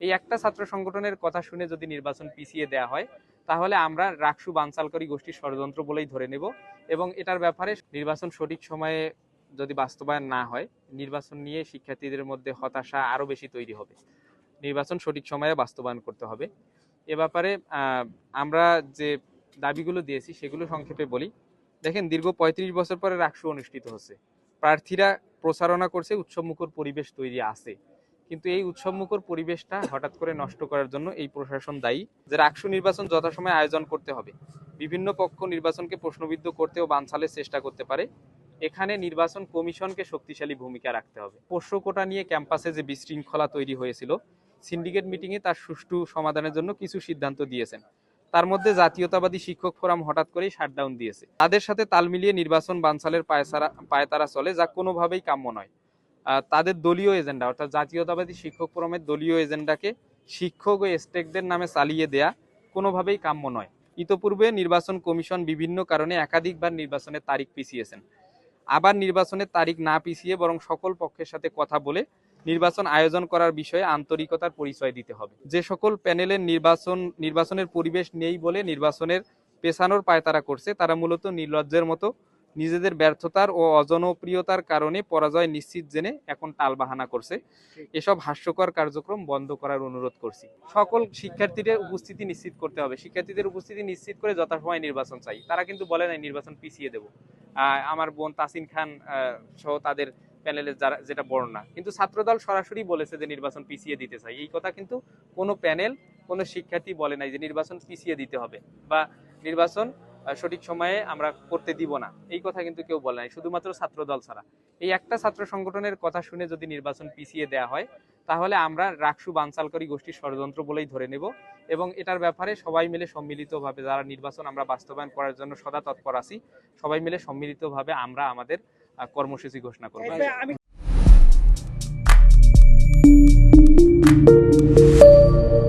এই একটা ছাত্র সংগঠনের কথা শুনে যদি নির্বাচন পিছিয়ে দেওয়া হয় তাহলে আমরা রাকসু বানচালকারী গোষ্ঠীর ষড়যন্ত্র বলেই ধরে নেব এবং এটার ব্যাপারে নির্বাচন সঠিক সময়ে যদি বাস্তবায়ন না হয় নির্বাচন নিয়ে শিক্ষার্থীদের মধ্যে হতাশা আরো বেশি তৈরি হবে। নির্বাচন সঠিক সময়ে বাস্তবায়ন করতে হবে। এ ব্যাপারে আমরা যে দাবিগুলো দিয়েছি সেগুলো সংক্ষেপে বলি। দেখেন, দীর্ঘ ৩৫ বছর পরে রাকসু অনুষ্ঠিত হচ্ছে। প্রার্থীরা প্রচারণা করছে, উৎসবমুখর পরিবেশ তৈরি আছে, কিন্তু এই উৎসবমুখর পরিবেশটা হঠাৎ করে নষ্ট করার জন্য এই প্রশাসন দায়ী। যে রাকসু নির্বাচন যথাসময়ে আয়োজন করতে হবে, বিভিন্ন পক্ষ নির্বাচনকে প্রশ্নবিদ্ধ করতে ও বানচালের চেষ্টা করতে পারে, এখানে নির্বাচন কমিশনকে শক্তিশালী ভূমিকা রাখতে হবে। পোষ্য কোটা নিয়ে ক্যাম্পাসে যে বিশৃঙ্খলা তৈরি হয়েছিল, সিন্ডিকেট মিটিংয়ে তার সুষ্ঠু সমাধানের জন্য কিছু সিদ্ধান্ত দিয়েছেন। তার মধ্যে জাতীয়তাবাদী শিক্ষক ফোরাম হঠাৎ করেই শাটডাউন দিয়েছে। তাদের সাথে তাল মিলিয়ে নির্বাচন বানচালের পায়তারা চলে, যা কোনোভাবেই কাম্য নয়। তাদের দলীয় এজেন্ডা অর্থাৎ জাতীয়তাবাদী শিক্ষক ফোরামের দলীয় এজেন্ডাকে শিক্ষক ও স্টেকদের নামে চালিয়ে দেয়া কোনোভাবেই কাম্য নয়। ইতোপূর্বে নির্বাচন কমিশন বিভিন্ন কারণে একাধিকবার নির্বাচনের তারিখ পিছিয়েছেন। আবার নির্বাচনের তারিখ না পিছিয়ে বরং সকল পক্ষের সাথে কথা বলে নির্বাচন আয়োজন করার বিষয়ে আন্তরিকতার পরিচয় দিতে হবে। যে সকল প্যানেলের নির্বাচনের পরিবেশ নেই বলে নির্বাচনের পেছানোর পায়তারা করছে, তারা মূলত নির্লজ্জের মতো নিজেদের ব্যর্থতার ও অজনপ্রিয়তার কারণে পরাজয় নিশ্চিত জেনে এখন টালবাহানা করছে। এসব হাস্যকর কার্যক্রম বন্ধ করার অনুরোধ করছি। সকল শিক্ষার্থীদের উপস্থিতি নিশ্চিত করতে হবে। শিক্ষার্থীদের উপস্থিতি নিশ্চিত করে যথাসময়ে নির্বাচন চাই। তারা কিন্তু বলে নাই নির্বাচন পিছিয়ে দেব। আমার বোন তাসিন খান সহ তাদের প্যানেলের যারা যেটা বর্ণনা, কিন্তু ছাত্রদল সরাসরি বলেছে যে নির্বাচন পিছিয়ে দিতে চাই। এই কথা কিন্তু কোনো প্যানেল, কোনো শিক্ষার্থী বলে নাই যে নির্বাচন পিছিয়ে দিতে হবে বা নির্বাচন সঠিক সময়ে আমরা করতে দিব না, এই কথা কিন্তু কেউ বলে নাই, শুধুমাত্র ছাত্রদল ছাড়া। এই একটা ছাত্র সংগঠনের কথা শুনে যদি নির্বাচন পিছিয়ে দেওয়া হয় তাহলে আমরা রাকসু বানচালকারী গোষ্ঠীর ষড়যন্ত্র বলেই ধরে নেব এবং এটার ব্যাপারে সবাই মিলে সম্মিলিতভাবে, যারা নির্বাচন আমরা বাস্তবায়ন করার জন্য সদা তৎপর আছি, সবাই মিলে সম্মিলিতভাবে আমরা আমাদের কর্মসূচি ঘোষণা করব।